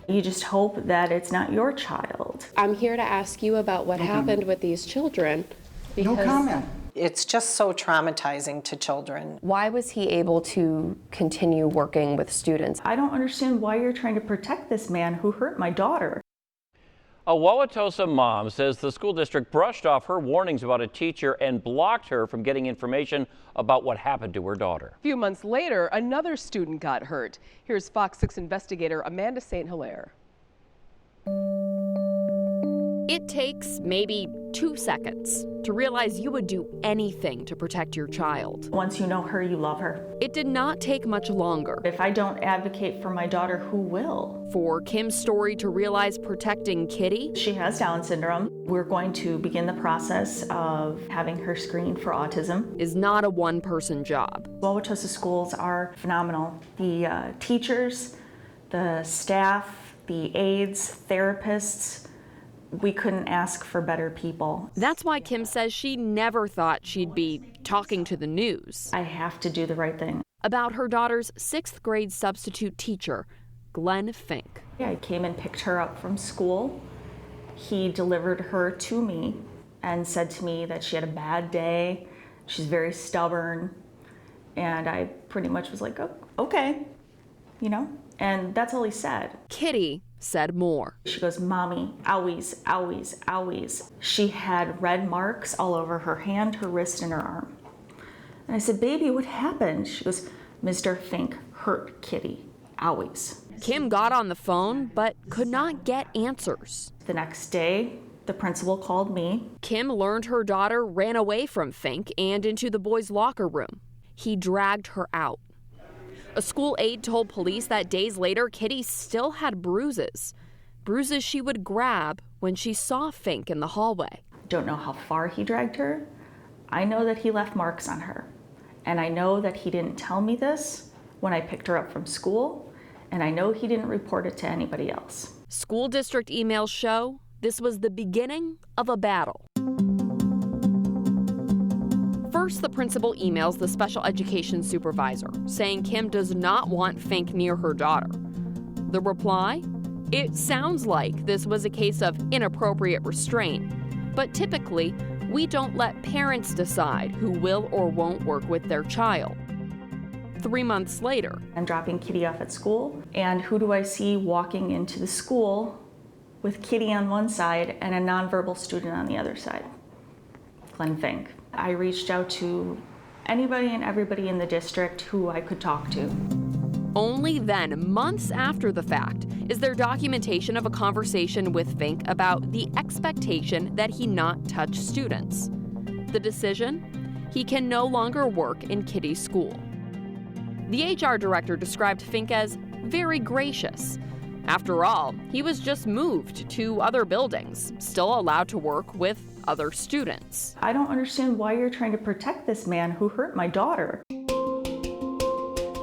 You just hope that it's not your child. I'm here to ask you about what happened with these children. No comment. It's just so traumatizing to children. Why was he able to continue working with students? I don't understand why you're trying to protect this man who hurt my daughter. A Wauwatosa mom says the school district brushed off her warnings about a teacher and blocked her from getting information about what happened to her daughter. A few months later, another student got hurt. Here's Fox 6 investigator Amanda St. Hilaire. It takes maybe 2 seconds to realize you would do anything to protect your child. Once you know her, you love her. It did not take much longer. If I don't advocate for my daughter, who will? For Kim Storey to realize protecting Kitty. She has Down syndrome. We're going to begin the process of having her screened for autism. Is not a one-person job. Wauwatosa schools are phenomenal. The teachers, the staff, the aides, therapists, we couldn't ask for better people. That's why Kim says she never thought she'd be talking to the news. I have to do the right thing. About her daughter's 6th grade substitute teacher, Glen Fink. I came and picked her up from school. He delivered her to me and said to me that she had a bad day. She's very stubborn. And I pretty much was like, oh, okay, you know? And that's all he said. Kitty said more. She goes, Mommy, owies, owies, owies. She had red marks all over her hand, her wrist, and her arm. And I said, baby, what happened? She goes, Mr. Fink hurt Kitty, owies. Kim got on the phone, but could not get answers. The next day, the principal called me. Kim learned her daughter ran away from Fink and into the boys' locker room. He dragged her out. A school aide told police that days later, Kitty still had bruises. Bruises she would grab when she saw Fink in the hallway. Don't know how far he dragged her. I know that he left marks on her. And I know that he didn't tell me this when I picked her up from school. And I know he didn't report it to anybody else. School district emails show this was the beginning of a battle. First, the principal emails the special education supervisor, saying Kim does not want Fink near her daughter. The reply? It sounds like this was a case of inappropriate restraint, but typically, we don't let parents decide who will or won't work with their child. 3 months later, I'm dropping Kitty off at school, and who do I see walking into the school with Kitty on one side and a nonverbal student on the other side? Glen Fink. I reached out to anybody and everybody in the district who I could talk to. Only then, months after the fact, is there documentation of a conversation with Fink about the expectation that he not touch students. The decision? He can no longer work in Kitty's school. The HR director described Fink as very gracious. After all, he was just moved to other buildings, still allowed to work with other students. I don't understand why you're trying to protect this man who hurt my daughter.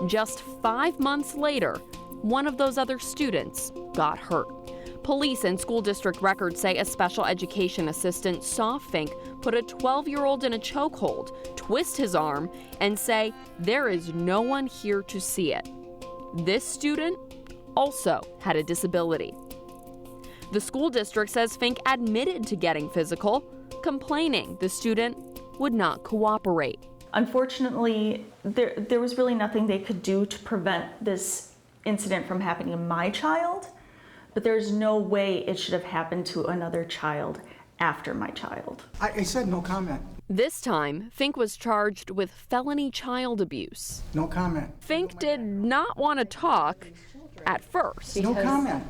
Just 5 months later, one of those other students got hurt. Police and school district records say a special education assistant saw Fink put a 12-year-old in a chokehold, twist his arm, and say, "There is no one here to see it." This student also had a disability. The school district says Fink admitted to getting physical, complaining the student would not cooperate. Unfortunately, there was really nothing they could do to prevent this incident from happening to my child, but there's no way it should have happened to another child after my child. I said no comment. This time, Fink was charged with felony child abuse. No comment. Fink did not want to talk at first. No comment.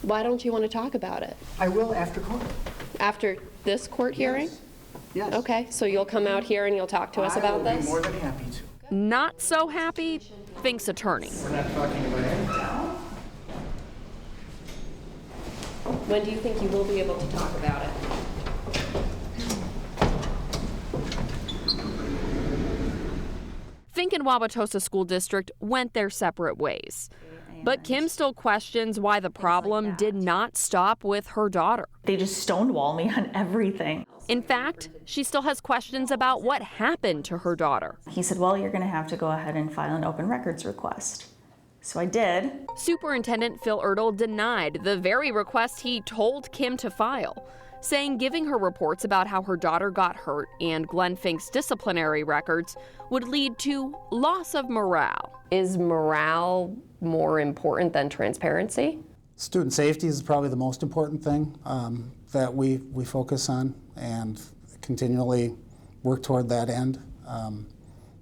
Why don't you want to talk about it? I will after court. After this court hearing? Yes. Okay, so you'll come out here and you'll talk to us about I will this? be more than happy to. Not so happy, Fink's attorney. We're not talking about it. When do you think you will be able to talk about it? Fink and Wauwatosa School District went their separate ways. But Kim still questions why the problem did not stop with her daughter. They just stonewall me on everything. In fact, she still has questions about what happened to her daughter. He said, well, you're going to have to go ahead and file an open records request. So I did. Superintendent Phil Ertl denied the very request he told Kim to file, saying giving her reports about how her daughter got hurt and Glen Fink's disciplinary records would lead to loss of morale. Is morale more important than transparency? Student safety is probably the most important thing that we focus on and continually work toward that end.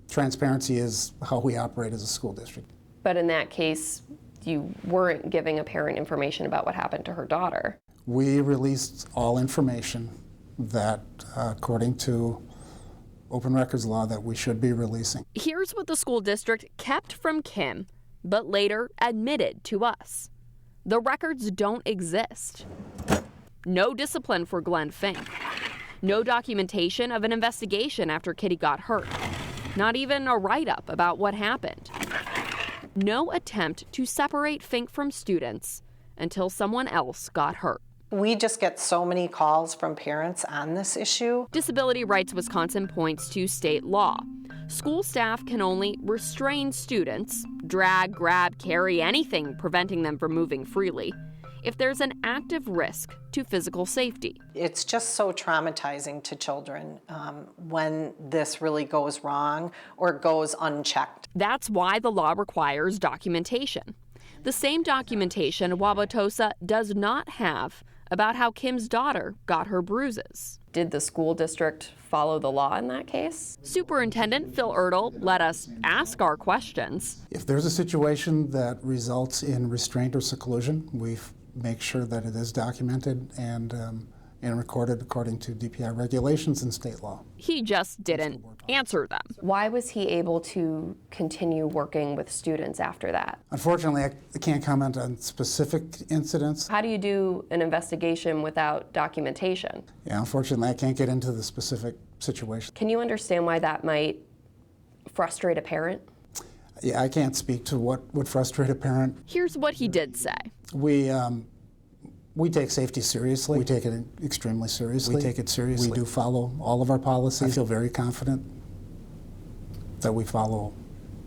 Transparency is how we operate as a school district. But in that case, you weren't giving a parent information about what happened to her daughter. We released all information that, according to open records law, that we should be releasing. Here's what the school district kept from Kim, but later admitted to us. The records don't exist. No discipline for Glen Fink. No documentation of an investigation after Kitty got hurt. Not even a write-up about what happened. No attempt to separate Fink from students until someone else got hurt. We just get so many calls from parents on this issue. Disability Rights Wisconsin points to state law. School staff can only restrain students, drag, grab, carry, anything preventing them from moving freely, if there's an active risk to physical safety. It's just so traumatizing to children when this really goes wrong or goes unchecked. That's why the law requires documentation. The same documentation Wauwatosa does not have about how Kim's daughter got her bruises. Did the school district follow the law in that case? Superintendent Phil Ertl let us ask our questions. If there's a situation that results in restraint or seclusion, we make sure that it is documented and recorded according to DPI regulations and state law. He just didn't answer them. Why was he able to continue working with students after that? Unfortunately, I can't comment on specific incidents. How do you do an investigation without documentation? Yeah, unfortunately, I can't get into the specific situation. Can you understand why that might frustrate a parent? Yeah, I can't speak to what would frustrate a parent. Here's what he did say. We take safety seriously. We take it extremely seriously. We take it seriously. We do follow all of our policies. I feel very confident that we follow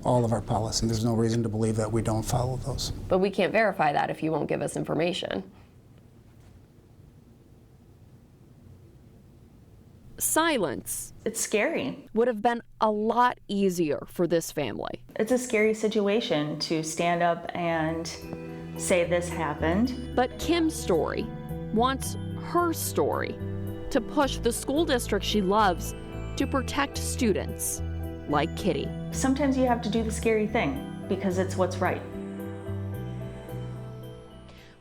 all of our policies. There's no reason to believe that we don't follow those. But we can't verify that if you won't give us information. Silence It's scary. would have been a lot easier for this family. It's a scary situation to stand up and say this happened. But Kim's story wants her story to push the school district she loves to protect students like Kitty. Sometimes you have to do the scary thing because it's what's right.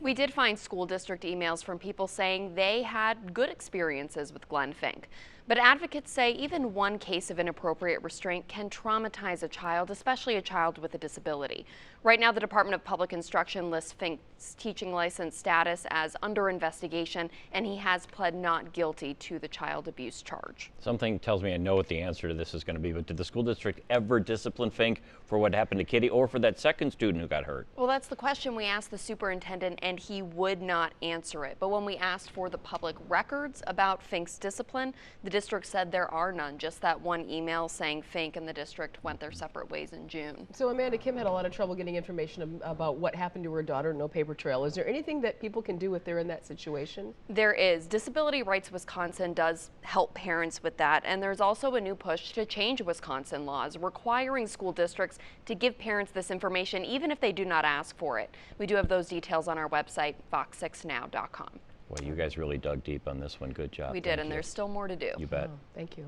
We did find school district emails from people saying they had good experiences with Glen Fink. But advocates say even one case of inappropriate restraint can traumatize a child, especially a child with a disability. Right now, the Department of Public Instruction lists Fink's teaching license status as under investigation, and he has pled not guilty to the child abuse charge. Something tells me I know what the answer to this is going to be, but did the school district ever discipline Fink for what happened to Kitty or for that second student who got hurt? Well, that's the question we asked the superintendent, and he would not answer it. But when we asked for the public records about Fink's discipline, the district said there are none, just that one email saying Fink and the district went their separate ways in June. So Amanda, Kim had a lot of trouble getting information about what happened to her daughter, no paper trail. Is there anything that people can do if they're in that situation? There is. Disability Rights Wisconsin does help parents with that, and there's also a new push to change Wisconsin laws requiring school districts to give parents this information even if they do not ask for it. We do have those details on our website, fox6now.com. Well, you guys really dug deep on this one. Good job. We did, Thank and you. there's still more to do. You bet. Oh, thank you.